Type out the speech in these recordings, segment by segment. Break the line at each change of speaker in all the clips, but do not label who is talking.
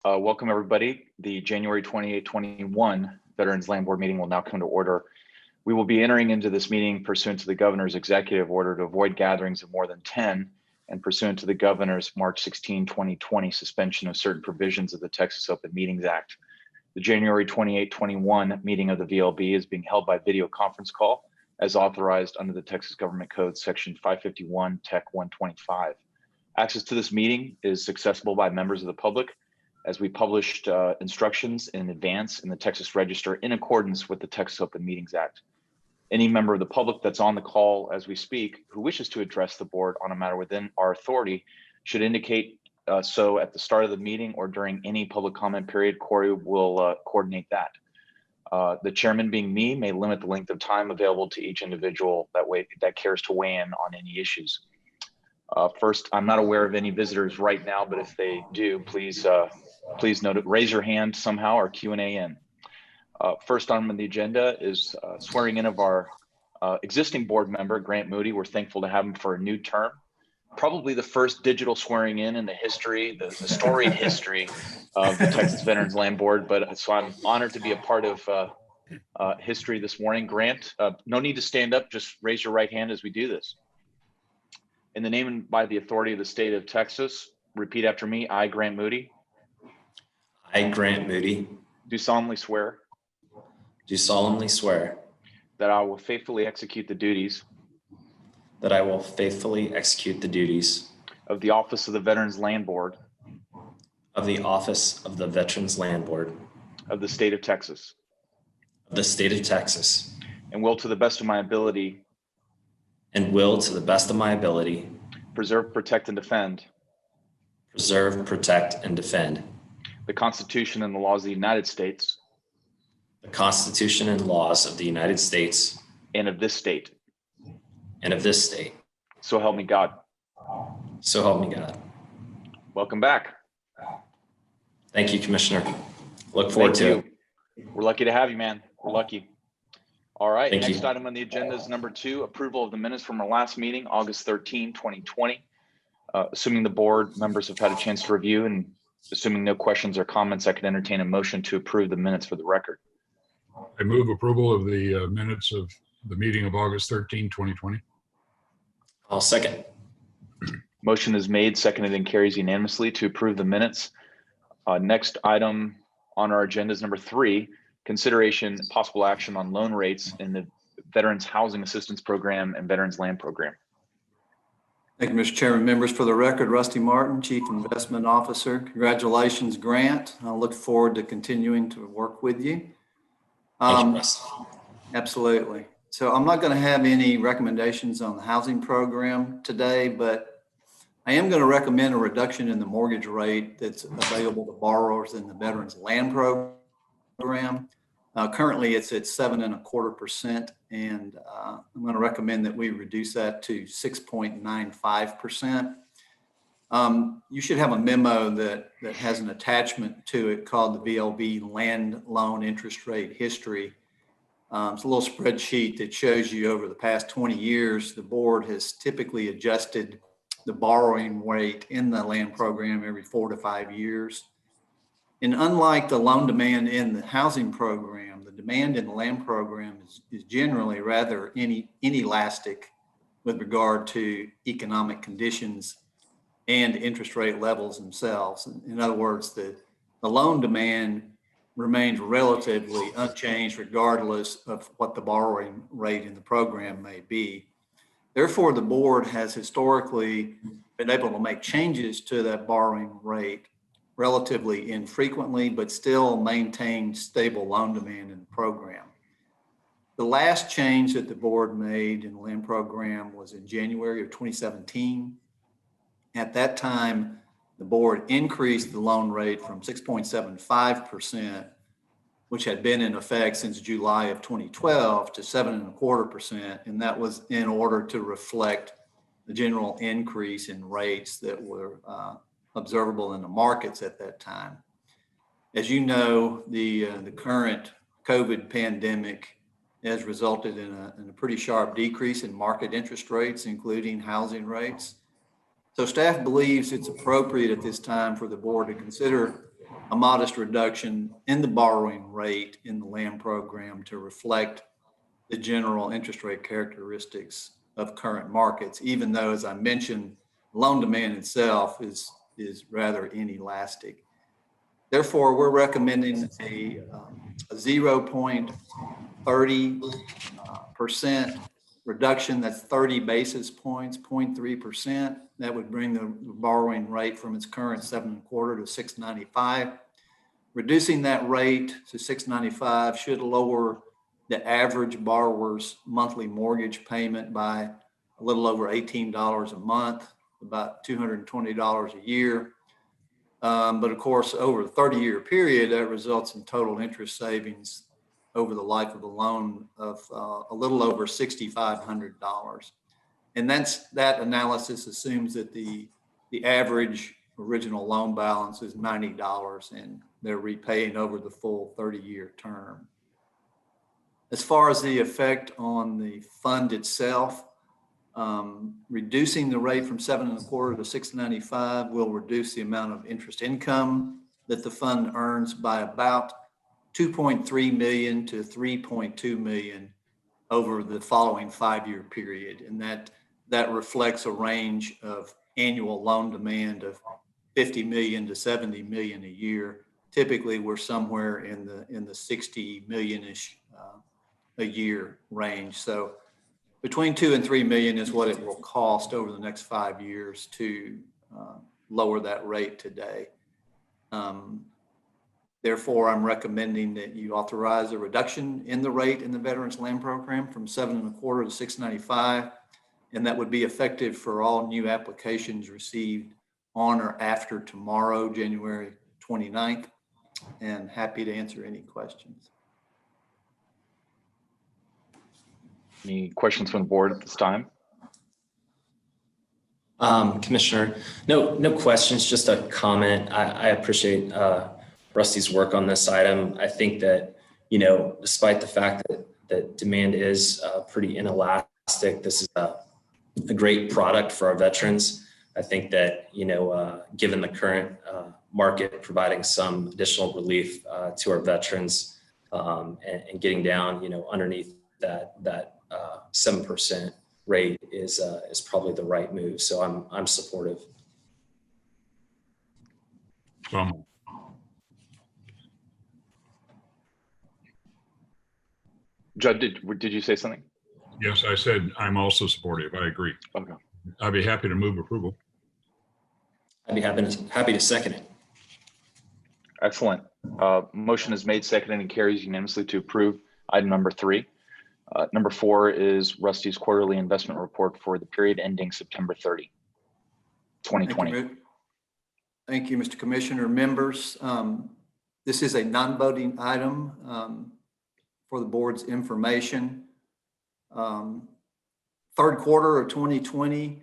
Welcome everybody. The January 28, 21 Veterans Land Board meeting will now come to order. We will be entering into this meeting pursuant to the governor's executive order to avoid gatherings of more than 10 and pursuant to the governor's March 16, 2020 suspension of certain provisions of the Texas Open Meetings Act. The January 28, 21 meeting of the VLB is being held by video conference call as authorized under the Texas Government Code section 551 Tech 125. Access to this meeting is accessible by members of the public as we published instructions in advance in the Texas Register in accordance with the Texas Open Meetings Act. Any member of the public that's on the call as we speak who wishes to address the board on a matter within our authority should indicate so at the start of the meeting or during any public comment period. Corey will coordinate that. The chairman, being me, may limit the length of time available to each individual that cares to weigh in on any issues. First, I'm not aware of any visitors right now, but if they do, please note it, raise your hand somehow or Q&A in. First on the agenda is swearing in of our existing board member, Grant Moody. We're thankful to have him for a new term. Probably the first digital swearing in the history, the storied history of the Texas Veterans Land Board. But so I'm honored to be a part of history this morning. Grant, no need to stand up, just raise your right hand as we do this. In the name and by the authority of the state of Texas, repeat after me. I, Grant Moody.
I, Grant Moody.
Do solemnly swear.
Do solemnly swear.
That I will faithfully execute the duties.
That I will faithfully execute the duties.
Of the office of the Veterans Land Board.
Of the office of the Veterans Land Board.
Of the state of Texas.
Of the state of Texas.
And will to the best of my ability.
And will to the best of my ability.
Preserve, protect, and defend.
Preserve, protect, and defend.
The Constitution and the laws of the United States.
The Constitution and laws of the United States.
And of this state.
And of this state.
So help me God.
So help me God.
Welcome back.
Thank you, Commissioner. Look forward to it.
We're lucky to have you, man. We're lucky. All right,
Thank
next
you.
item on the agenda is number 2, approval of the minutes from our last meeting, August 13, 2020. Assuming the board members have had a chance to review and assuming no questions or comments, I can entertain a motion to approve the minutes for the record.
I move approval of the minutes of the meeting of August 13, 2020.
I'll second.
Motion is made, seconded, and carries unanimously to approve the minutes. Next item on our agenda is number 3, consideration and possible action on loan rates in the Veterans Housing Assistance Program and Veterans Land Program.
Thank you, Mr. Chairman. Members, for the record, Rusty Martin, Chief Investment Officer. Congratulations, Grant. I look forward to continuing to work with you.
Thank you, Russ.
Absolutely. So I'm not going to have any recommendations on the housing program today, but I am going to recommend a reduction in the mortgage rate that's available to borrowers in the Veterans Land Program. Currently, it's at 7.25%, and I'm going to recommend that we reduce that to 6.95%. You should have a memo that has an attachment to it called the VLB Land Loan Interest Rate History. It's a little spreadsheet that shows you over the past 20 years, the board has typically adjusted the borrowing rate in the land program every 4 to 5 years. And unlike the loan demand in the housing program, the demand in the land program is generally rather inelastic with regard to economic conditions and interest rate levels themselves. In other words, the loan demand remains relatively unchanged regardless of what the borrowing rate in the program may be. Therefore, the board has historically been able to make changes to that borrowing rate relatively infrequently, but still maintain stable loan demand in the program. The last change that the board made in the land program was in January of 2017. At that time, the board increased the loan rate from 6.75%, which had been in effect since July of 2012, to 7.25%, and that was in order to reflect the general increase in rates that were observable in the markets at that time. As you know, the current COVID pandemic has resulted in a pretty sharp decrease in market interest rates, including housing rates. So staff believes it's appropriate at this time for the board to consider a modest reduction in the borrowing rate in the land program to reflect the general interest rate characteristics of current markets, even though, as I mentioned, loan demand itself is rather inelastic. Therefore, we're recommending a 0.30% reduction. That's 30 basis points, 0.3%. That would bring the borrowing rate from its current 7.25 to 6.95. Reducing that rate to 6.95 should lower the average borrower's monthly mortgage payment by a little over $18 a month, about $220 a year. But of course, over a 30-year period, that results in total interest savings over the life of the loan of a little over $6,500. And that analysis assumes that the average original loan balance is $90 and they're repaying over the full 30-year term. As far as the effect on the fund itself, reducing the rate from 7.25 to 6.95 will reduce the amount of interest income that the fund earns by about $2.3 million to $3.2 million over the following 5-year period. And that reflects a range of annual loan demand of $50 million to $70 million a year. Typically, we're somewhere in the $60 million-ish a year range. So between 2 and 3 million is what it will cost over the next 5 years to lower that rate today. Therefore, I'm recommending that you authorize a reduction in the rate in the Veterans Land Program from 7.25 to 6.95, and that would be effective for all new applications received on or after tomorrow, January 29th, and happy to answer any questions.
Any questions from the board at this time?
Commissioner, no questions, just a comment. I appreciate Rusty's work on this item. I think that, despite the fact that demand is pretty inelastic, this is a great product for our veterans. I think that, given the current market providing some additional relief to our veterans and getting down, underneath that 7% rate is probably the right move. So I'm supportive.
Judd, did you say something?
Yes, I said I'm also supportive. I agree.
Okay.
I'd be happy to move approval.
I'd be happy to second it.
Excellent. Motion is made, seconded, and carries unanimously to approve item number 3. Number 4 is Rusty's quarterly investment report for the period ending September 30, 2020.
Thank you, Mr. Commissioner. Members, this is a non-voting item for the board's information. Third quarter of 2020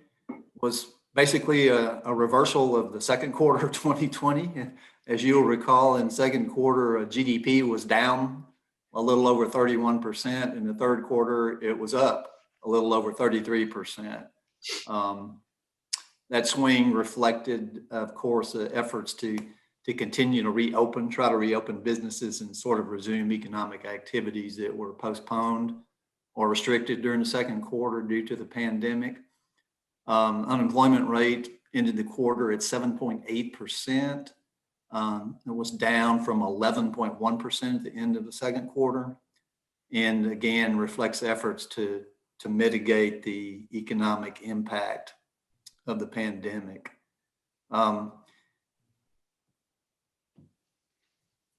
was basically a reversal of the second quarter of 2020. As you'll recall, in second quarter, GDP was down a little over 31%. In the third quarter, it was up a little over 33%. That swing reflected, of course, efforts to continue to try to reopen businesses and sort of resume economic activities that were postponed or restricted during the second quarter due to the pandemic. Unemployment rate ended the quarter at 7.8%. It was down from 11.1% at the end of the second quarter, and again reflects efforts to mitigate the economic impact of the pandemic.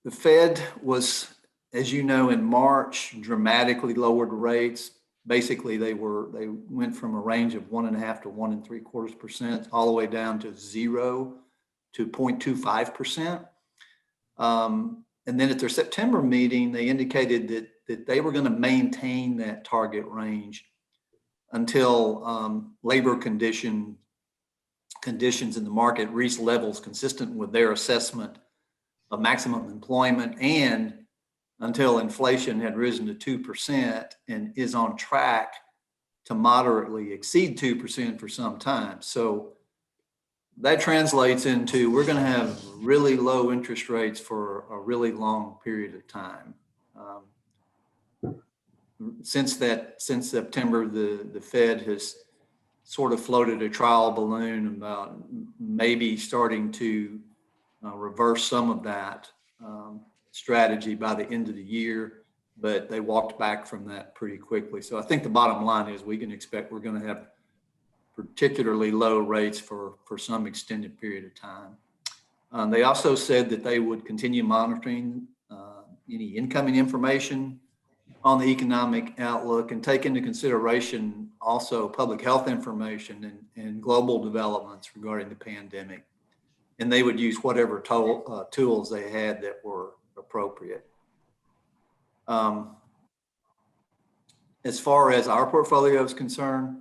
The Fed was, as you know, in March, dramatically lowered rates. Basically, they went from a range of 1.5% to 1.75% all the way down to 0 to 0.25%. And then at their September meeting, they indicated that they were going to maintain that target range until labor conditions in the market reached levels consistent with their assessment of maximum employment, and until inflation had risen to 2% and is on track to moderately exceed 2% for some time. So that translates into we're going to have really low interest rates for a really long period of time. Since September, the Fed has sort of floated a trial balloon about maybe starting to reverse some of that strategy by the end of the year, but they walked back from that pretty quickly. So I think the bottom line is we can expect we're going to have particularly low rates for some extended period of time. They also said that they would continue monitoring any incoming information on the economic outlook and take into consideration also public health information and global developments regarding the pandemic. And they would use whatever tools they had that were appropriate. As far as our portfolio is concerned,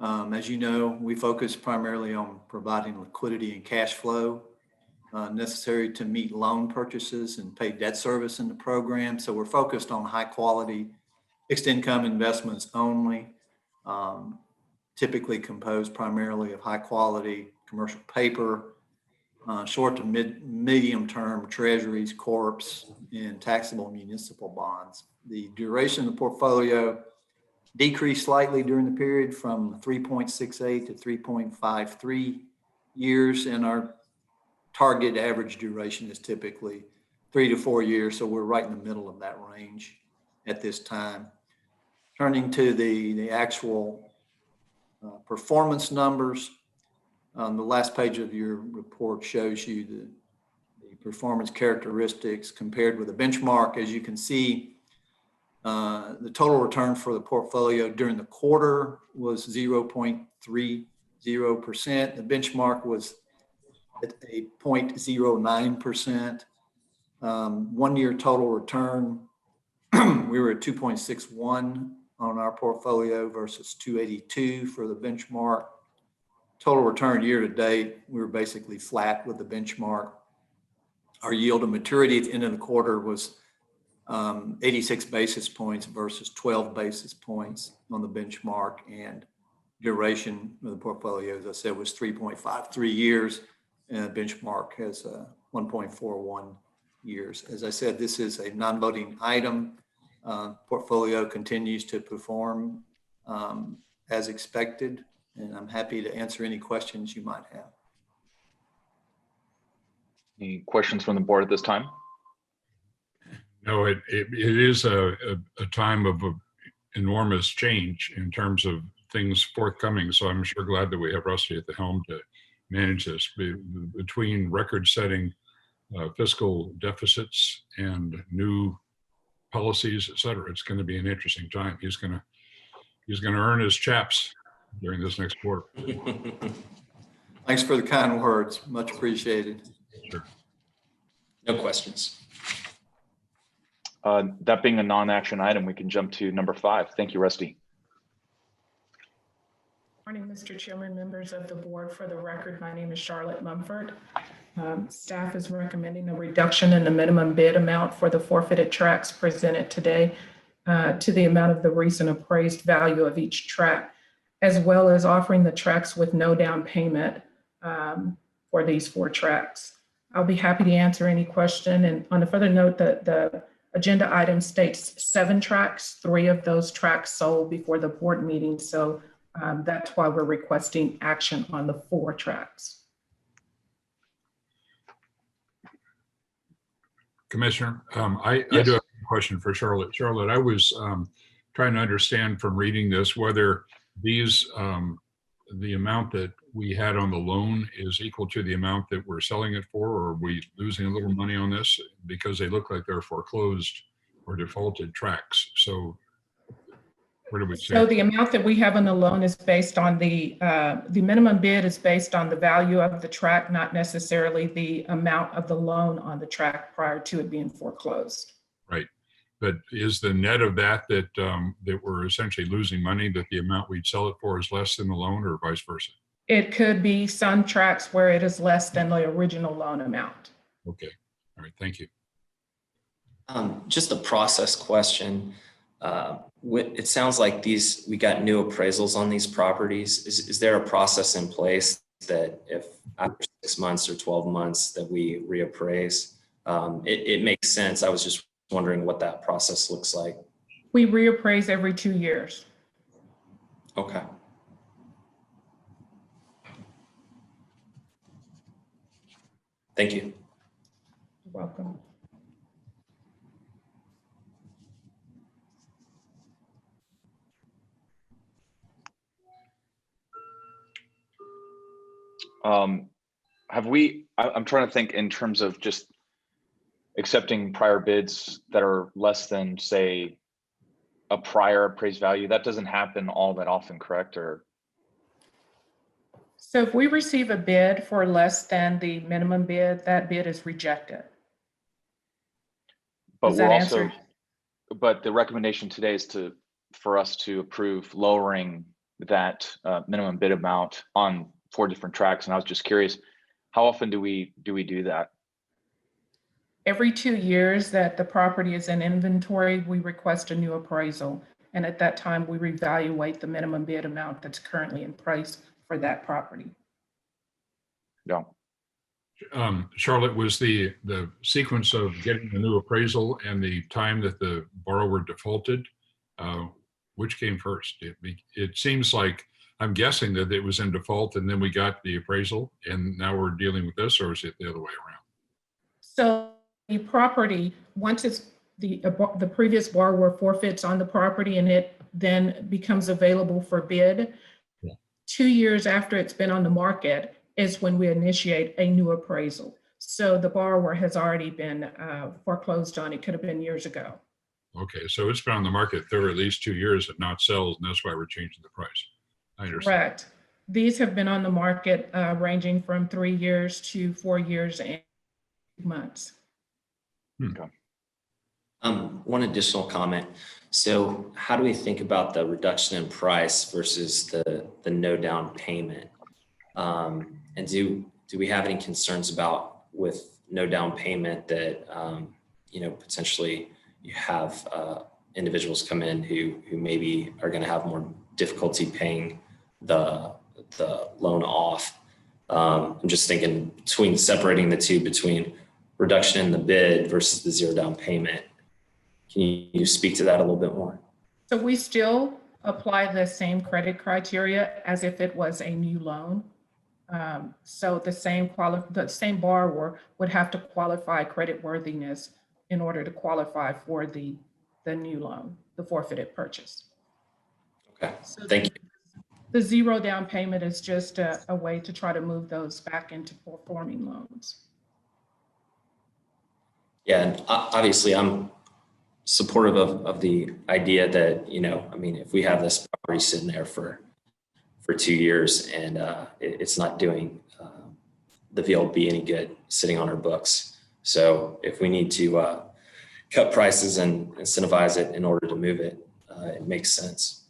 as you know, we focus primarily on providing liquidity and cash flow necessary to meet loan purchases and pay debt service in the program. So we're focused on high quality fixed income investments only, typically composed primarily of high quality commercial paper, short to medium term treasuries, corps, and taxable municipal bonds. The duration of the portfolio decreased slightly during the period from 3.68 to 3.53 years, and our target average duration is typically 3 to 4 years, so we're right in the middle of that range at this time. Turning to the actual performance numbers, the last page of your report shows you the performance characteristics compared with a benchmark. As you can see, the total return for the portfolio during the quarter was 0.30%. The benchmark was at a 0.09%. 1 year total return, we were at 2.61 on our portfolio versus 282 for the benchmark. Total return year to date, we were basically flat with the benchmark. Our yield to maturity at the end of the quarter was 86 basis points versus 12 basis points on the benchmark, and duration of the portfolio, as I said, was 3.53 years, and the benchmark has 1.41 years. As I said, this is a non-voting item. Portfolio continues to perform as expected, and I'm happy to answer any questions you might have.
Any questions from the board at this time?
No, it is a time of enormous change in terms of things forthcoming. So I'm sure glad that we have Rusty at the helm to manage this. Between record-setting fiscal deficits and new policies, et cetera, it's going to be an interesting time. He's going to earn his chaps during this next quarter.
Thanks for the kind words. Much appreciated.
Sure.
No questions.
That being a non-action item, we can jump to number 5. Thank you, Rusty.
Morning, Mr. Chairman, members of the board. For the record, my name is Charlotte Mumford. Staff is recommending a reduction in the minimum bid amount for the forfeited tracts presented today to the amount of the recent appraised value of each tract, as well as offering the tracts with no down payment for these 4 tracts. I'll be happy to answer any question. And on a further note, the agenda item states 7 tracts, 3 of those tracts sold before the board meeting. So that's why we're requesting action on the 4 tracts.
Commissioner, I
Yes.
do have a question for Charlotte. Charlotte, I was trying to understand from reading this whether these the amount that we had on the loan is equal to the amount that we're selling it for, or are we losing a little money on this because they look like they're foreclosed or defaulted tracts? So where do we stand?
So the amount that we have on the loan is based on the minimum bid is based on the value of the tract, not necessarily the amount of the loan on the tract prior to it being foreclosed.
Right. But is the net of that we're essentially losing money, that the amount we'd sell it for is less than the loan, or vice versa?
It could be some tracts where it is less than the original loan amount.
Okay. All right. Thank you.
Just a process question. It sounds like we got new appraisals on these properties. Is there a process in place that if after 6 months or 12 months that we reappraise, it makes sense. I was just wondering what that process looks like.
We reappraise every 2 years.
Okay. Thank you.
You're welcome.
I'm trying to think in terms of just accepting prior bids that are less than, say, a prior appraised value. That doesn't happen all that often, correct? Or
So if we receive a bid for less than the minimum bid, that bid is rejected.
but
Does
we're
that
also,
answer?
but the recommendation today is for us to approve lowering that minimum bid amount on 4 different tracks. And I was just curious, how often do we do that?
Every 2 years that the property is in inventory, we request a new appraisal. And at that time, we reevaluate the minimum bid amount that's currently in price for that property.
No.
Charlotte, was the sequence of getting the new appraisal and the time that the borrower defaulted, which came first? It seems like, I'm guessing that it was in default and then we got the appraisal and now we're dealing with this, or is it the other way around?
So the property, once it's the previous borrower forfeits on the property and it then becomes available for bid, 2 years after it's been on the market is when we initiate a new appraisal. So the borrower has already been foreclosed on. It could have been years ago.
Okay, so it's been on the market for at least 2 years and not sells, and that's why we're changing the price. I understand.
Correct. These have been on the market ranging from 3 years to 4 years and months.
Okay.
One additional comment. So how do we think about the reduction in price versus the no down payment? And do we have any concerns about with no down payment that, potentially you have individuals come in who maybe are going to have more difficulty paying the loan off? I'm just thinking between separating the two, between reduction in the bid versus the zero down payment. Can you speak to that a little bit more?
So we still apply the same credit criteria as if it was a new loan. So the same borrower would have to qualify creditworthiness in order to qualify for the new loan, the forfeited purchase.
Okay,
So
thank you.
The zero down payment is just a way to try to move those back into performing loans.
Yeah, and obviously I'm supportive of the idea that, if we have this property sitting there for 2 years and it's not doing the VLB any good sitting on our books. So if we need to cut prices and incentivize it in order to move it, it makes sense.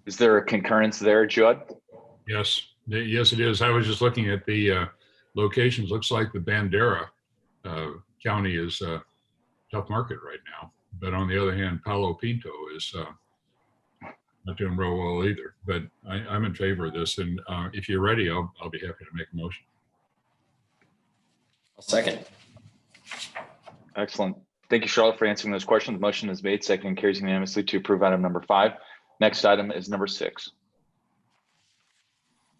Is there a concurrence there, Judd?
Yes, yes, it is. I was just looking at the locations. Looks like the Bandera County is a tough market right now. But on the other hand, Palo Pinto is not doing real well either. But I'm in favor of this. And if you're ready, I'll be happy to make a motion.
I'll second.
Excellent. Thank you, Charlotte, for answering those questions. The motion is made, second, and carries unanimously to approve item number 5. Next item is number 6.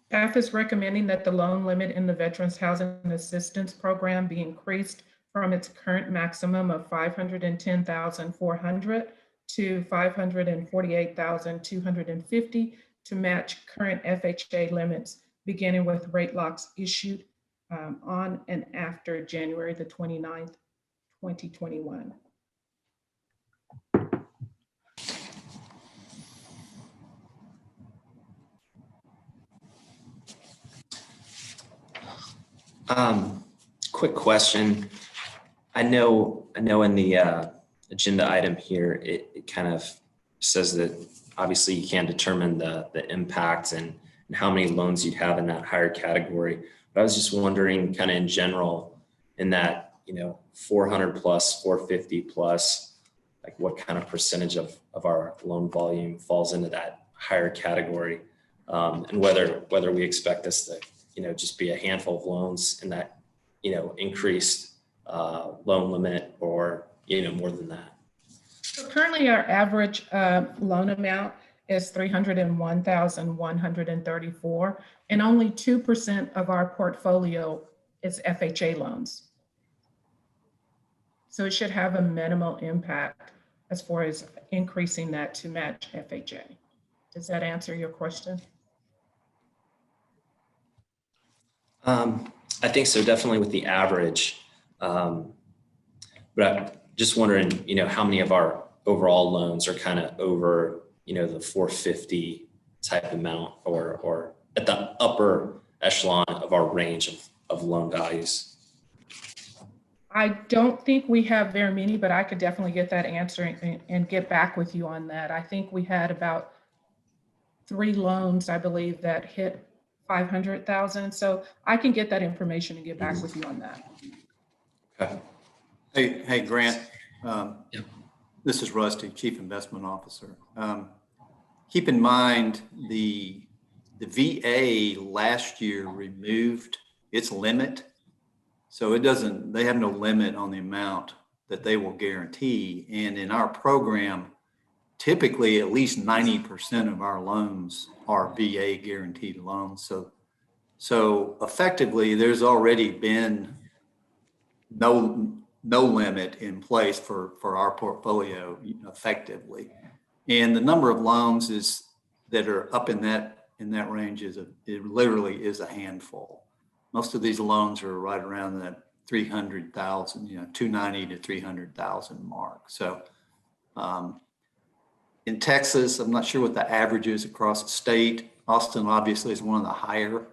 Staff is recommending that the loan limit in the Veterans Housing Assistance Program be increased from its current maximum of $510,400 to $548,250 to match current FHA limits, beginning with rate locks issued on and after January the 29th, 2021.
Quick question. I know in the agenda item here, it kind of says that obviously you can't determine the impact and how many loans you'd have in that higher category. But I was just wondering kind of in general in that, 400 plus, 450 plus, like what kind of percentage of our loan volume falls into that higher category, and whether we expect this to, just be a handful of loans in that, increased loan limit, or, more than that.
So currently our average loan amount is $301,134, and only 2% of our portfolio is FHA loans. So it should have a minimal impact as far as increasing that to match FHA. Does that answer your question?
I think so, definitely with the average. But I'm just wondering, how many of our overall loans are kind of over, the 450 type amount, or at the upper echelon of our range of loan values.
I don't think we have very many, but I could definitely get that answer and get back with you on that. I think we had about 3 loans, I believe, that hit 500,000. So I can get that information and get back with you on that.
Okay.
Hey, Grant.
Yep.
This is Rusty, Chief Investment Officer. Keep in mind the VA last year removed its limit. So they have no limit on the amount that they will guarantee. And in our program, typically at least 90% of our loans are VA guaranteed loans. So effectively, there's already been no limit in place for our portfolio effectively. And the number of loans that are up in that range it literally is a handful. Most of these loans are right around that 300,000, 290 to 300,000 mark. So in Texas, I'm not sure what the average is across the state. Austin obviously is one of the higher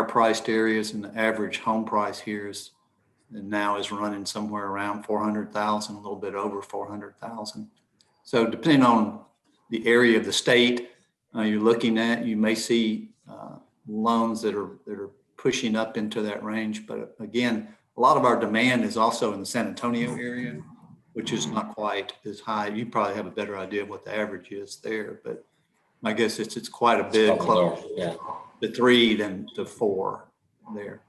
priced areas, and the average home price here is running somewhere around 400,000, a little bit over 400,000. So depending on the area of the state you're looking at, you may see loans that are pushing up into that range. But again, a lot of our demand is also in the San Antonio area, which is not quite as high. You probably have a better idea of what the average is there, but my guess is it's quite a bit closer to 3 than to 4 there.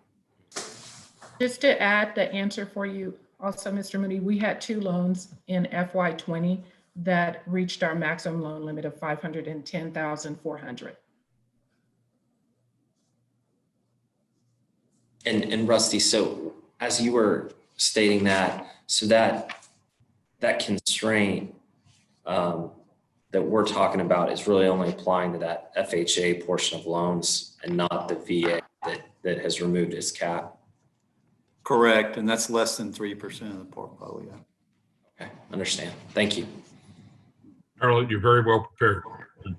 Just to add the answer for you also, Mr. Moody, we had 2 loans in FY20 that reached our maximum loan limit of $510,400.
And Rusty, so as you were stating that, so that constraint that we're talking about is really only applying to that FHA portion of loans and not the VA that has removed its cap.
Correct, and that's less than 3% of the portfolio.
Okay, understand. Thank you.
Charlotte, you're very well prepared. Good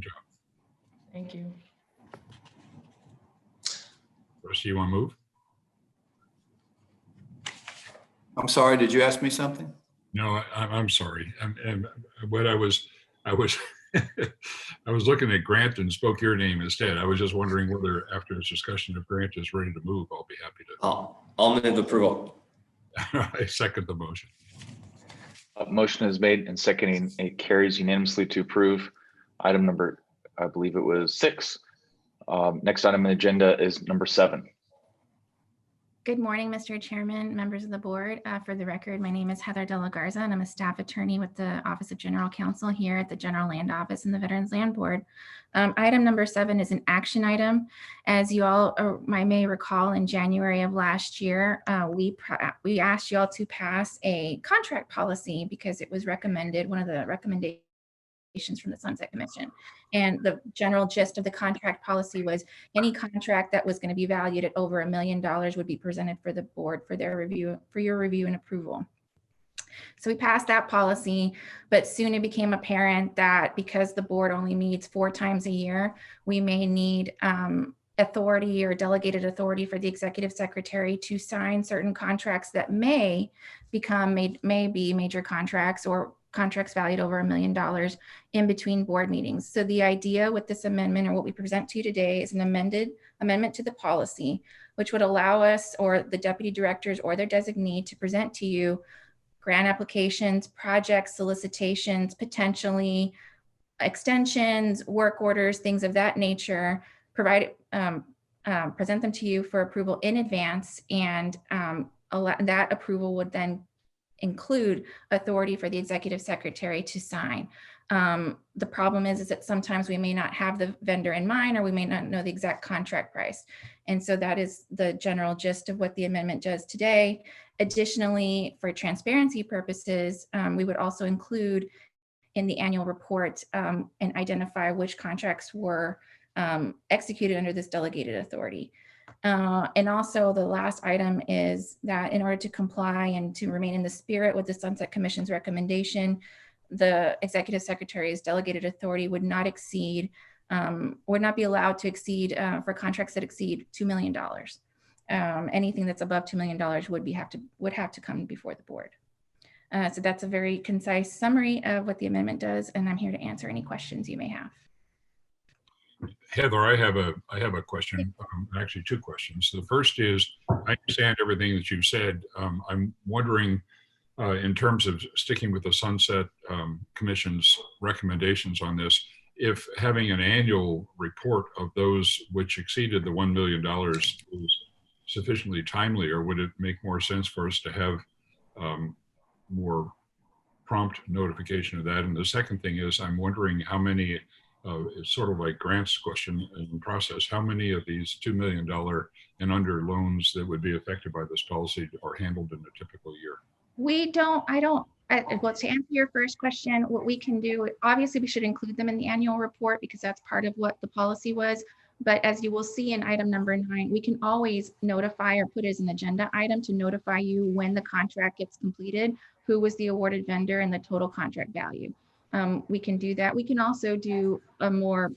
job.
Thank you.
Rusty, you want to move?
I'm sorry, did you ask me something?
No, I'm sorry. And what I was I was looking at Grant and spoke your name instead. I was just wondering whether after this discussion, if Grant is ready to move, I'll be happy to.
I'll move approval.
I second the motion.
Motion is made and seconding. It carries unanimously to approve item number, I believe it was 6. Next item on the agenda is number 7.
Good morning, Mr. Chairman, members of the board. For the record, my name is Heather De La Garza, and I'm a staff attorney with the Office of General Counsel here at the General Land Office and the Veterans Land Board. Item number 7 is an action item. As you all may recall, in January of last year, we asked you all to pass a contract policy because it was recommended, one of the recommendations from the Sunset Commission. And the general gist of the contract policy was any contract that was going to be valued at over $1 million would be presented for the board for their review, for your review and approval. So we passed that policy, but soon it became apparent that because the board only meets 4 times a year, we may need authority or delegated authority for the executive secretary to sign certain contracts that may be major contracts or contracts valued over $1 million in between board meetings. So the idea with this amendment, or what we present to you today, is an amendment to the policy, which would allow us or the deputy directors or their designee to present to you grant applications, projects, solicitations, potentially extensions, work orders, things of that nature, present them to you for approval in advance, and that approval would then include authority for the executive secretary to sign. The problem is that sometimes we may not have the vendor in mind, or we may not know the exact contract price. And so that is the general gist of what the amendment does today. Additionally, for transparency purposes, we would also include in the annual report and identify which contracts were executed under this delegated authority. And also the last item is that in order to comply and to remain in the spirit with the Sunset Commission's recommendation, the executive secretary's delegated authority would not be allowed to exceed for contracts that exceed $2 million. Anything that's above $2 million would have to come before the board. So that's a very concise summary of what the amendment does, and I'm here to answer any questions you may have.
Heather, I have a question, actually two questions. The first is, I understand everything that you said. I'm wondering, in terms of sticking with the Sunset Commission's recommendations on this, if having an annual report of those which exceeded the $1 million is sufficiently timely, or would it make more sense for us to have more prompt notification of that? And the second thing is, I'm wondering how many, it's sort of like Grant's question in process, how many of these $2 million and under loans that would be affected by this policy are handled in a typical year? Well,
to answer your first question, what we can do, obviously we should include them in the annual report because that's part of what the policy was. But as you will see in item number 9, we can always notify or put as an agenda item to notify you when the contract gets completed, who was the awarded vendor, and the total contract value. We can do that. We can also do a more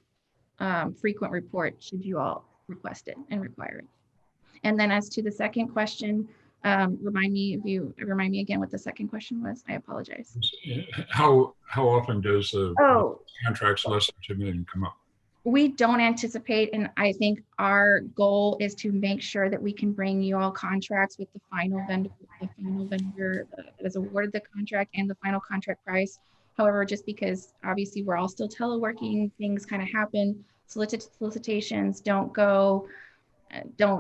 frequent report should you all request it and require it. And then as to the second question, remind me again what the second question was. I apologize.
How often does contracts less than $2 million come up?
We don't anticipate, and I think our goal is to make sure that we can bring you all contracts with the final vendor that has awarded the contract and the final contract price. However, just because obviously we're all still teleworking, things kind of happen, solicitations don't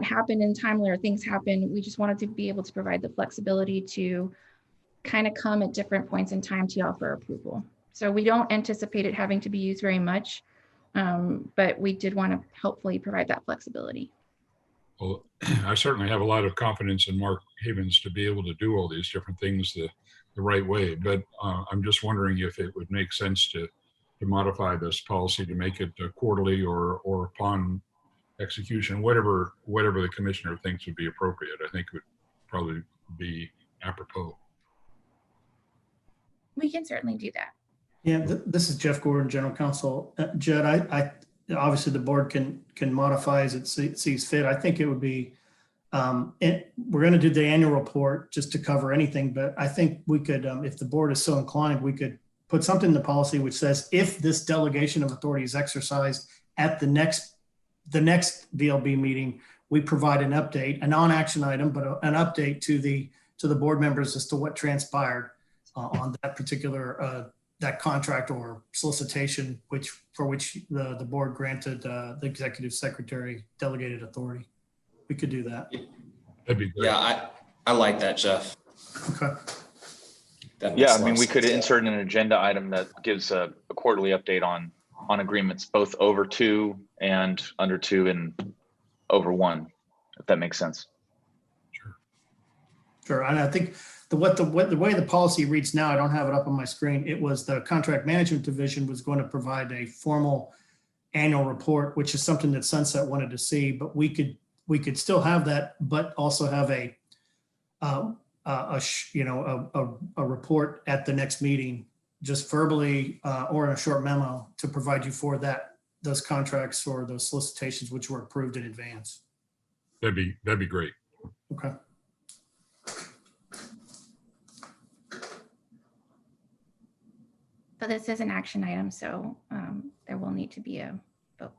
happen in timely, or things happen. We just wanted to be able to provide the flexibility to kind of come at different points in time to y'all for approval. So we don't anticipate it having to be used very much. But we did want to hopefully provide that flexibility.
Well, I certainly have a lot of confidence in Mark Havens to be able to do all these different things the right way. But I'm just wondering if it would make sense to modify this policy to make it quarterly or upon execution, whatever the commissioner thinks would be appropriate. I think it would probably be apropos.
We can certainly do that.
Yeah, this is Jeff Gordon, General Counsel. Judd, I obviously the board can modify as it sees fit. I think it would be, we're going to do the annual report just to cover anything, but I think we could, if the board is so inclined, we could put something in the policy which says if this delegation of authority is exercised at the next VLB meeting, we provide an update, a non-action item, but an update to the board members as to what transpired on that particular that contract or solicitation, for which the board granted the executive secretary delegated authority. We could do that.
That'd be great.
Yeah, I like that, Jeff.
Okay.
Yeah, I mean, we could insert an agenda item that gives a quarterly update on agreements, both over 2 and under 2 and over 1, if that makes sense.
Sure, and I think the way the policy reads now, I don't have it up on my screen. It was the contract management division was going to provide a formal annual report, which is something that Sunset wanted to see. But we could still have that, but also have a report at the next meeting, just verbally or in a short memo to provide you for those contracts or those solicitations which were approved in advance.
That'd be great.
Okay.
But this is an action item, so there will need to be a vote.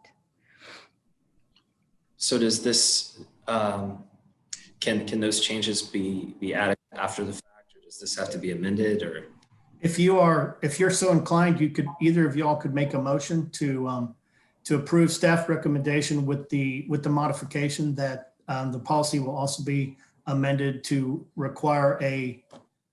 So does this, can those changes be added after the fact, or does Does this have to be amended or?
If you're so inclined, either of y'all could make a motion to approve staff recommendation with the modification that the policy will also be amended to require an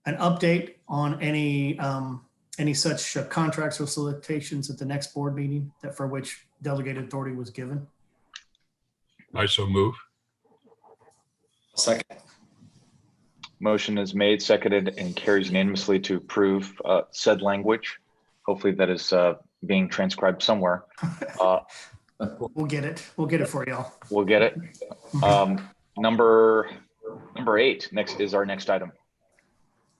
update on any such contracts or solicitations at the next board meeting that for which delegated authority was given.
I so move.
Second.
Motion is made, seconded, and carries unanimously to approve said language. Hopefully that is being transcribed somewhere.
We'll get it. We'll get it for y'all.
We'll get it. Number 8 next is our next item.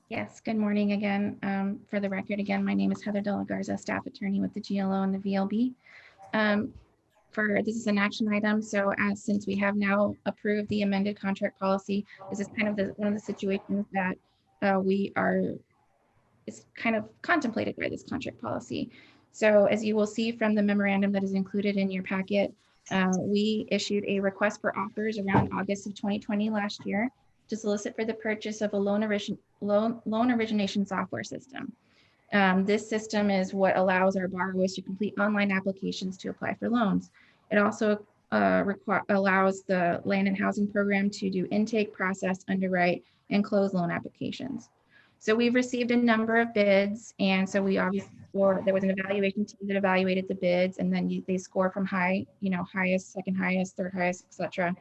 Yes, good morning again. For the record, again, my name is Heather De La Garza, staff attorney with the GLO and the VLB. This is an action item. So since we have now approved the amended contract policy, this is kind of one of the situations that is kind of contemplated by this contract policy. So as you will see from the memorandum that is included in your packet, we issued a request for offers around August of 2020 last year to solicit for the purchase of a loan origination software system. This system is what allows our borrowers to complete online applications to apply for loans. It also allows the Land and Housing Program to do intake, process, underwrite, and close loan applications. So we've received a number of bids, and so there was an evaluation team that evaluated the bids, and then they score from highest, second highest, third highest, etc.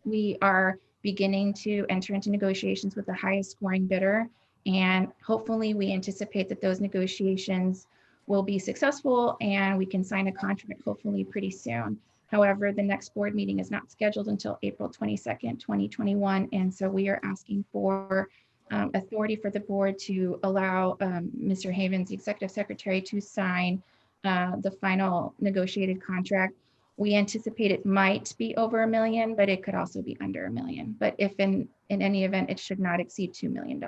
We are beginning to enter into negotiations with the highest scoring bidder, and hopefully we anticipate that those negotiations will be successful and we can sign a contract hopefully pretty soon. However, the next board meeting is not scheduled until April 22nd, 2021, and so we are asking for authority for the board to allow Mr. Havens, the executive secretary, to sign the final negotiated contract. We anticipate it might be over $1 million, but it could also be under $1 million. But if in any event, it should not exceed $2 million.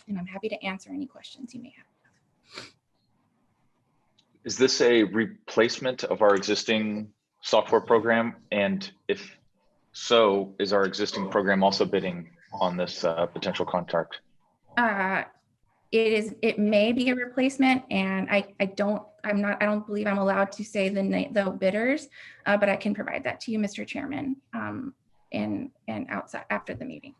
And I'm happy to answer any questions you may have.
Is this a replacement of our existing software program? And if so, is our existing program also bidding on this potential contract?
It may be a replacement, and I don't believe I'm allowed to say the bidders, but I can provide that to you, Mr. Chairman, and outside after the meeting.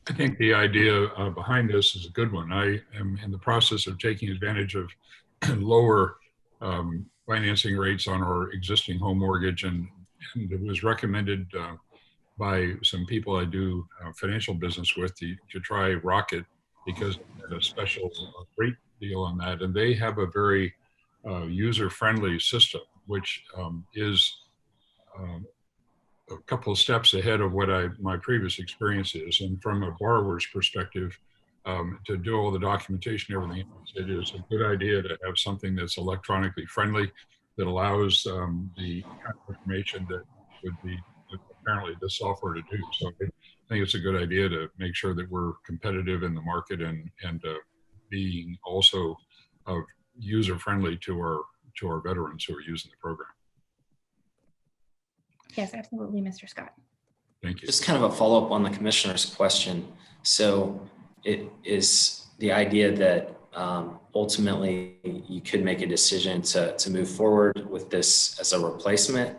I think the idea behind this is a good one. I am in the process of taking advantage of lower financing rates on our existing home mortgage, and it was recommended by some people I do financial business with to try Rocket because they had a special rate deal on that, and they have a very user-friendly system, which is a couple of steps ahead of what my previous experience is. And from a borrower's perspective, to do all the documentation, everything else, it is a good idea to have something that's electronically friendly, that allows the kind of information that would be apparently the software to do. So I think it's a good idea to make sure that we're competitive in the market and being also user-friendly to our veterans who are using the program.
Yes, absolutely, Mr. Scott.
Thank you.
Just kind of a follow-up on the commissioner's question. So it is the idea that ultimately you could make a decision to move forward with this as a replacement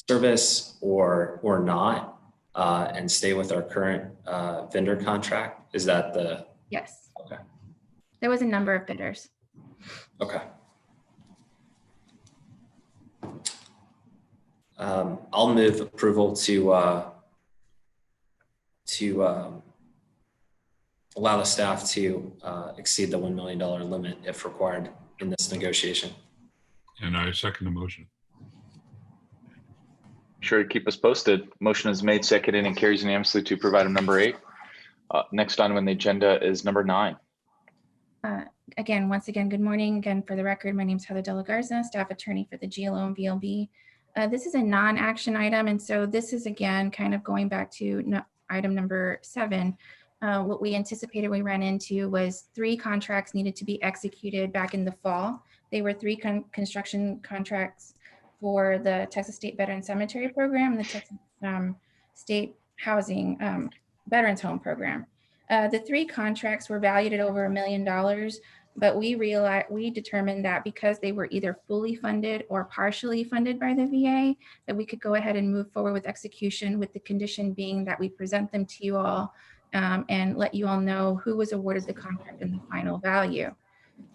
service or not, and stay with our current vendor contract. Is that the?
Yes.
Okay.
There was a number of bidders.
Okay. I'll move approval to allow the staff to exceed the $1 million limit if required in this negotiation.
And I second the motion.
Sure to keep us posted. Motion is made, seconded, and carries unanimously to approve item number 8. Next item on the agenda is number 9.
Once again, good morning. Again, for the record, my name is Heather De La Garza, staff attorney for the GLO and VLB. This is a non-action item, and so this is again kind of going back to item number 7. What we anticipated we ran into was 3 contracts needed to be executed back in the fall. They were 3 construction contracts for the Texas State Veteran Cemetery Program and the Texas State Housing Veterans Home Program. The three contracts were valued at over $1 million, but we determined that because they were either fully funded or partially funded by the VA, that we could go ahead and move forward with execution, with the condition being that we present them to you all and let you all know who was awarded the contract and the final value.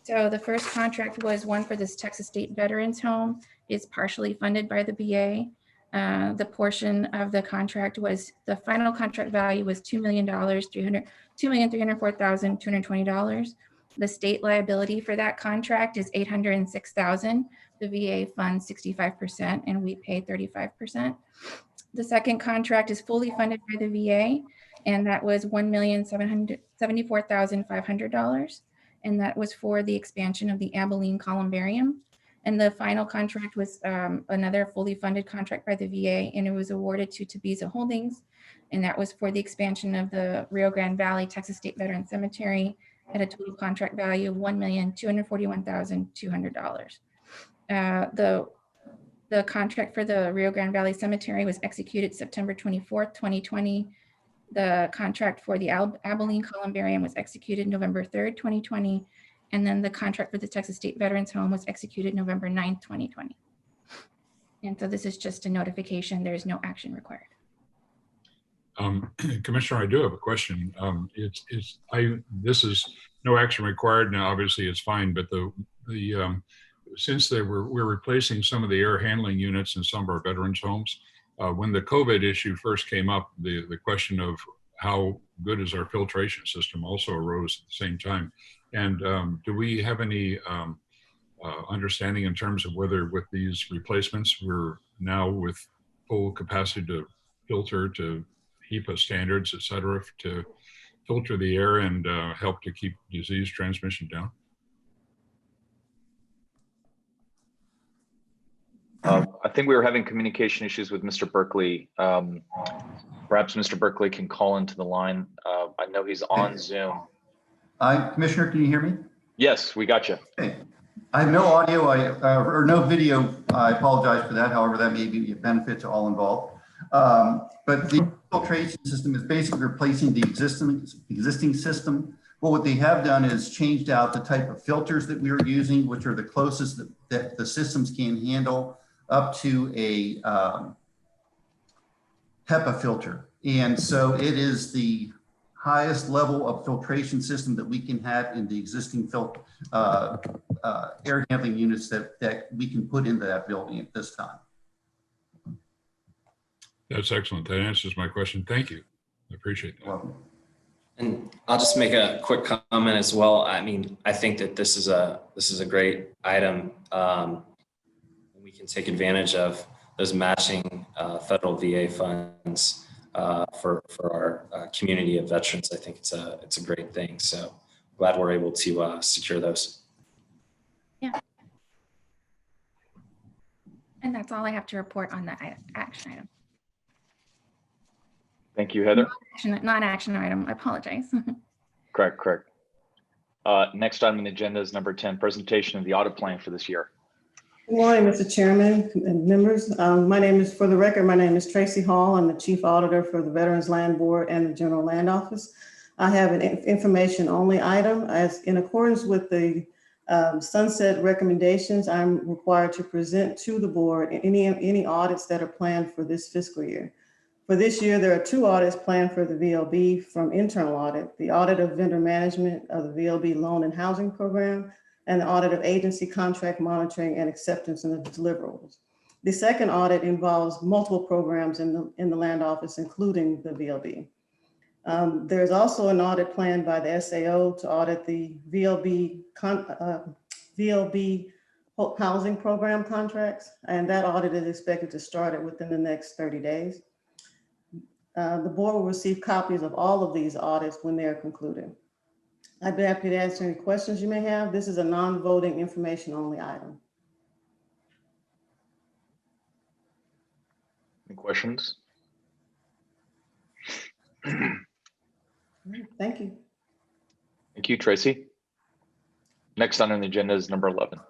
So the first contract was one for this Texas State Veterans Home. It's partially funded by the VA. The portion of the contract was, the final contract value was $2,304,220. The state liability for that contract is $806,000. The VA funds 65% and we pay 35%. The second contract is fully funded by the VA, and that was $1,774,500. And that was for the expansion of the Abilene Columbarium. And the final contract was another fully funded contract by the VA, and it was awarded to Tabeza Holdings. And that was for the expansion of the Rio Grande Valley Texas State Veteran Cemetery at a total contract value of $1,241,200. The contract for the Rio Grande Valley Cemetery was executed September 24th, 2020. The contract for the Abilene Columbarium was executed November 3rd, 2020. And then the contract for the Texas State Veterans Home was executed November 9th, 2020. And so this is just a notification. There is no action required.
Commissioner, I do have a question. This is no action required now. Obviously, it's fine, but since we're replacing some of the air handling units in some of our veterans' homes, when the COVID issue first came up, the question of how good is our filtration system also arose at the same time. And do we have any understanding in terms of whether with these replacements, we're now with full capacity to filter to HEPA standards, et cetera, to filter the air and help to keep disease transmission down?
I think we were having communication issues with Mr. Berkeley. Perhaps Mr. Berkeley can call into the line. I know he's on Zoom.
Commissioner, can you hear me?
Yes, we got you.
Okay. I have no audio or no video. I apologize for that. However, that may be a benefit to all involved. But the filtration system is basically replacing the existing system. Well, what they have done is changed out the type of filters that we are using, which are the closest that the systems can handle, up to a HEPA filter. And so it is the highest level of filtration system that we can have in the existing air handling units that we can put into that building at this time.
That's excellent. That answers my question. Thank you. I appreciate that.
Welcome.
And I'll just make a quick comment as well. I mean, I think that this is a great item. We can take advantage of those matching federal VA funds for our community of veterans. I think it's a great thing. So glad we're able to secure those.
Yeah. And that's all I have to report on that action item.
Thank you, Heather.
Non-action item, I apologize.
Correct. Next item on the agenda is number 10, presentation of the audit plan for this year.
Good morning, Mr. Chairman and members. For the record, my name is Tracy Hall. I'm the Chief Auditor for the Veterans Land Board and the General Land Office. I have an information only item. As in accordance with the sunset recommendations, I'm required to present to the board any audits that are planned for this fiscal year. For this year, there are 2 audits planned for the VLB from internal audit: the audit of vendor management of the VLB loan and housing program, and the audit of agency contract monitoring and acceptance and the deliverables. The second audit involves multiple programs in the land office, including the VLB. There's also an audit planned by the SAO to audit the VLB housing program contracts, and that audit is expected to start within the next 30 days. The board will receive copies of all of these audits when they are concluded. I'd be happy to answer any questions you may have. This is a non-voting information only item.
Any questions?
Thank you.
Thank you, Tracy. Next on the agenda is number 11.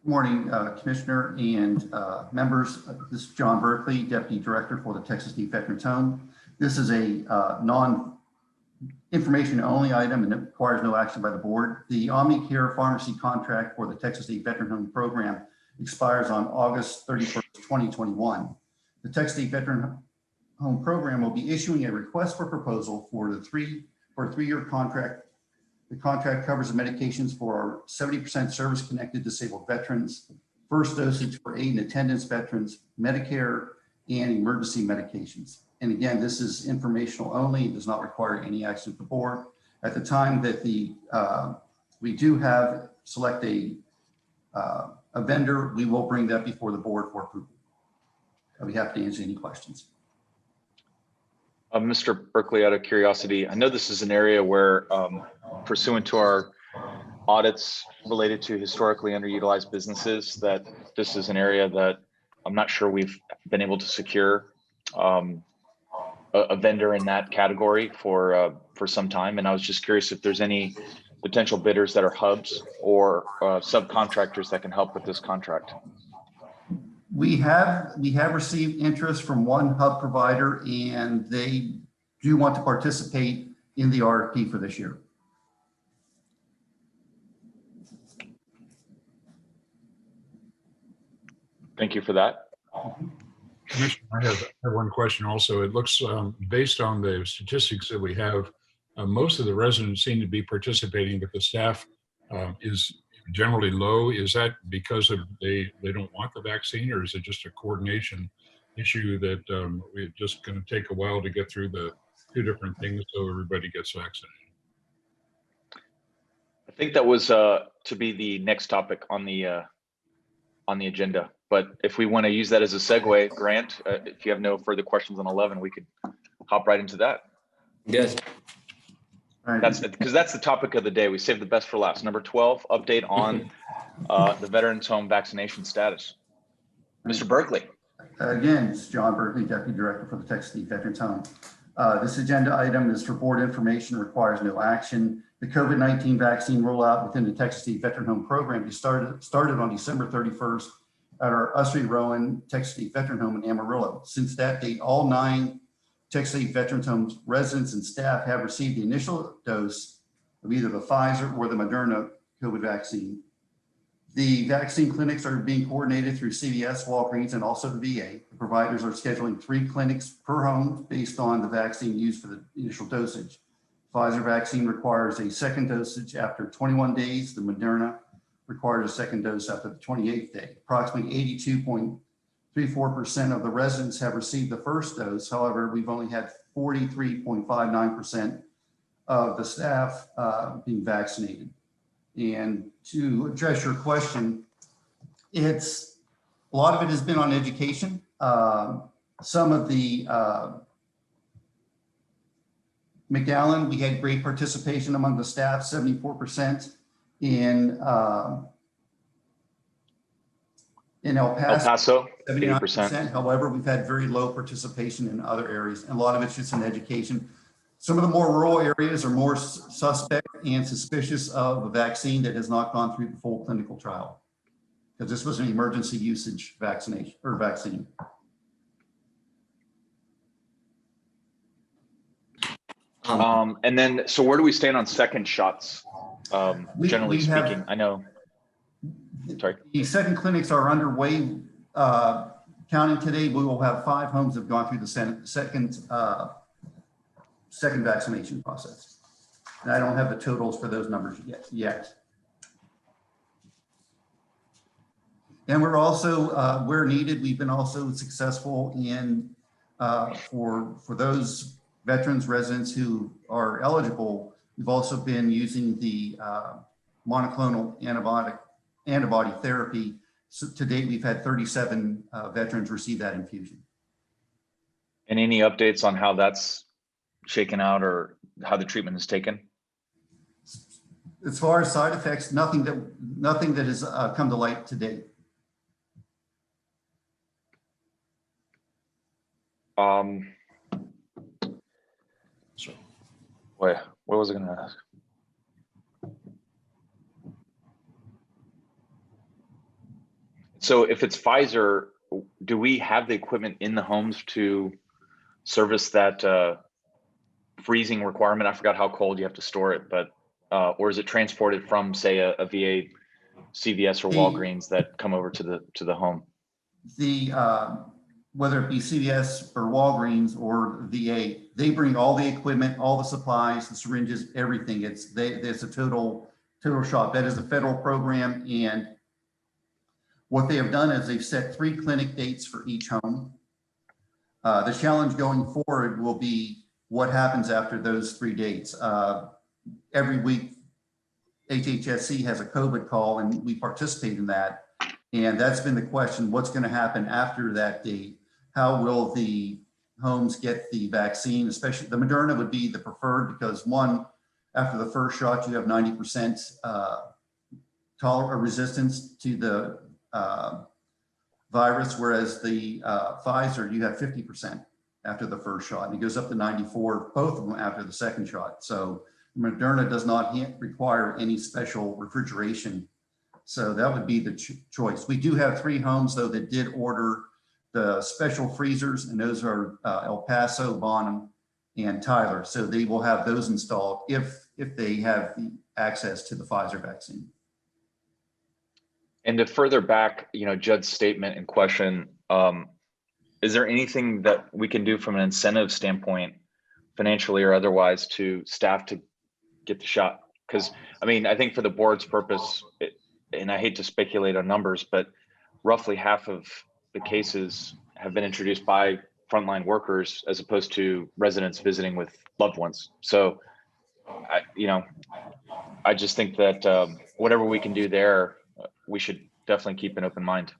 Morning, Commissioner and members. This is John Berkeley, Deputy Director for the Texas State Veterans Home. This is a non-information only item and it requires no action by the board. The Omnicare pharmacy contract for the Texas State Veterans Home program expires on August 31st, 2021. The Texas State Veterans Home program will be issuing a request for proposal for a three-year contract. The contract covers the medications for our 70% service-connected disabled veterans, first dosage for aid and attendance veterans, Medicare, and emergency medications. And again, this is informational only, it does not require any action of the board. At the time that we do have select a vendor, we will bring that before the board for approval. I'll be happy to answer any questions.
Mr. Berkeley, out of curiosity, I know this is an area where pursuant to our audits related to historically underutilized businesses, that this is an area that I'm not sure we've been able to secure a vendor in that category for some time. And I was just curious if there's any potential bidders that are hubs or subcontractors that can help with this contract.
We have received interest from one hub provider and they do want to participate in the RFP for this year.
Thank you for that.
Commissioner, I have one question also. It looks, based on the statistics that we have, most of the residents seem to be participating, but the staff is generally low. Is that because of they don't want the vaccine, or is it just a coordination issue that we're just going to take a while to get through the two different things so everybody gets vaccinated?
I think that was to be the next topic on the agenda. But if we want to use that as a segue, Grant, if you have no further questions on 11, we could hop right into that.
Good.
All right.
That's because that's the topic of the day. We saved the best for last. Number 12, update on the Veterans Home vaccination status. Mr. Berkeley.
Again, it's John Berkeley, Deputy Director for the Texas State Veterans Home. This agenda item is for board information, requires no action. The COVID-19 vaccine rollout within the Texas State Veterans Home program started on December 31st at our Usry Rowan Texas State Veterans Home in Amarillo. Since that date, all 9 Texas State Veterans Homes residents and staff have received the initial dose of either the Pfizer or the Moderna COVID vaccine. The vaccine clinics are being coordinated through CVS, Walgreens, and also the VA. The providers are scheduling 3 clinics per home based on the vaccine used for the initial dosage. Pfizer vaccine requires a second dosage after 21 days. The Moderna requires a second dose after the 28th day. Approximately 82.34% of the residents have received the first dose. However, we've only had 43.59% of the staff being vaccinated. And to address your question, a lot of it has been on education. Some of the McAllen, we had great participation among the staff, 74%. In El Paso, 79%. However, we've had very low participation in other areas, and a lot of it's just in education. Some of the more rural areas are more suspect and suspicious of a vaccine that has not gone through the full clinical trial, because this was an emergency usage vaccination or vaccine.
And then, so where do we stand on second shots? Generally speaking, I know. Sorry.
The second clinics are underway. Counting today, we will have 5 homes that have gone through the second vaccination process. And I don't have the totals for those numbers yet. And we're also, where needed, we've been also successful in, for those veterans residents who are eligible, we've also been using the monoclonal antibody therapy. So to date, we've had 37 veterans receive that infusion.
And any updates on how that's shaken out or how the treatment is taken?
As far as side effects, nothing that has come to light to date.
Wait, what was I going to ask? So if it's Pfizer, do we have the equipment in the homes to service that freezing requirement? I forgot how cold you have to store it, but or is it transported from, say, a VA, CVS, or Walgreens that come over to the home?
The whether it be CVS or Walgreens or VA, they bring all the equipment, all the supplies, the syringes, everything. It's a total shop. That is a federal program, and what they have done is they've set 3 clinic dates for each home. The challenge going forward will be what happens after those 3 dates. Every week, HHSC has a COVID call, and we participate in that. And that's been the question: what's going to happen after that date? How will the homes get the vaccine? Especially the Moderna would be the preferred, because one, after the first shot, you have 90% resistance to the virus, whereas the Pfizer, you have 50% after the first shot, and it goes up to 94, both of them after the second shot. So Moderna does not require any special refrigeration. So that would be the choice. We do have 3 homes, though, that did order the special freezers, and those are El Paso, Bonham, and Tyler. So they will have those installed if they have the access to the Pfizer vaccine.
And to further back, Judd's statement and question, is there anything that we can do from an incentive standpoint, financially or otherwise, to staff to get the shot? Because I think for the board's purpose, and I hate to speculate on numbers, but roughly half of the cases have been introduced by frontline workers as opposed to residents visiting with loved ones. So, I just think that whatever we can do there, we should definitely keep an open mind.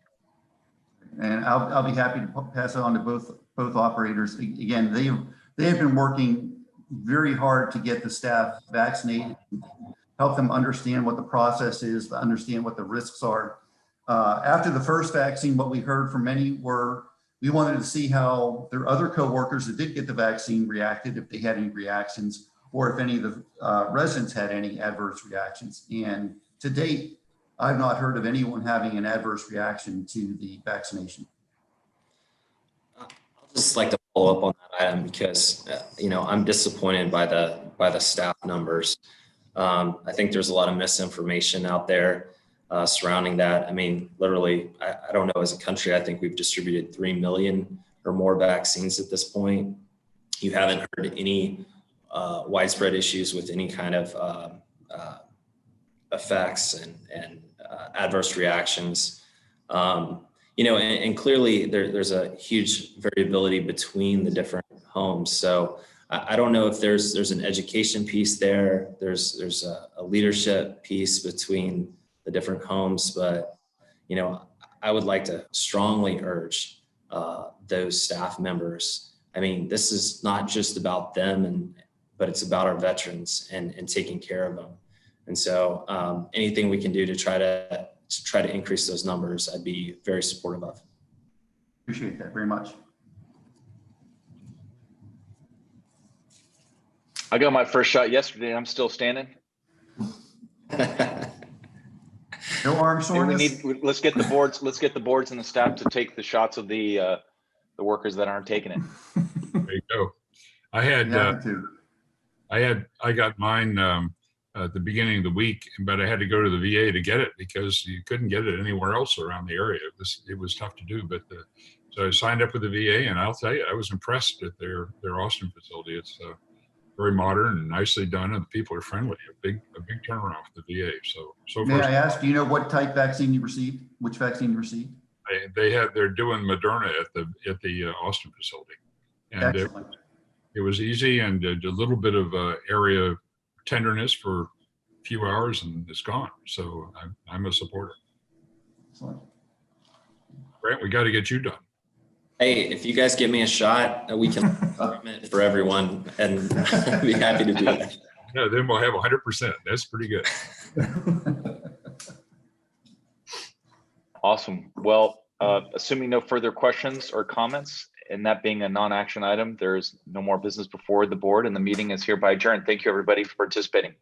And I'll be happy to pass it on to both operators. Again, they have been working very hard to get the staff vaccinated, help them understand what the process is, to understand what the risks are. After the first vaccine, what we heard from many were, we wanted to see how their other coworkers that did get the vaccine reacted, if they had any reactions, or if any of the residents had any adverse reactions. And to date, I've not heard of anyone having an adverse reaction to the vaccination.
I'll just like to follow up on that item because, I'm disappointed by the staff numbers. I think there's a lot of misinformation out there surrounding that. Literally, I don't know, as a country, I think we've distributed 3 million or more vaccines at this point. You haven't heard any widespread issues with any kind of effects and adverse reactions. And clearly there's a huge variability between the different homes. So I don't know if there's an education piece there. There's a leadership piece between the different homes, but I would like to strongly urge those staff members. This is not just about them, but it's about our veterans and taking care of them. And so anything we can do to try to increase those numbers, I'd be very supportive of.
Appreciate that very much.
I got my first shot yesterday. I'm still standing.
No arm soreness.
Let's get the boards. Let's get the boards and the staff to take the shots of the workers that aren't taking it.
There you go. I got mine at the beginning of the week, but I had to go to the VA to get it because you couldn't get it anywhere else around the area. It was tough to do, but so I signed up with the VA, and I'll tell you, I was impressed at their Austin facility. It's very modern and nicely done, and the people are friendly. A big turnaround for the VA. So
May I ask, do you know what type vaccine you received? Which vaccine you received?
They're doing Moderna at the Austin facility, and it was easy and a little bit of area tenderness for a few hours, and it's gone. So I'm a supporter.
Excellent.
Grant, we got to get you done.
Hey, if you guys give me a shot, we can it for everyone, and I'd be happy to do it.
Yeah, then we'll have 100%. That's pretty good.
Awesome. Well, assuming no further questions or comments, and that being a non-action item, there's no more business before the board, and the meeting is hereby adjourned. Thank you, everybody, for participating.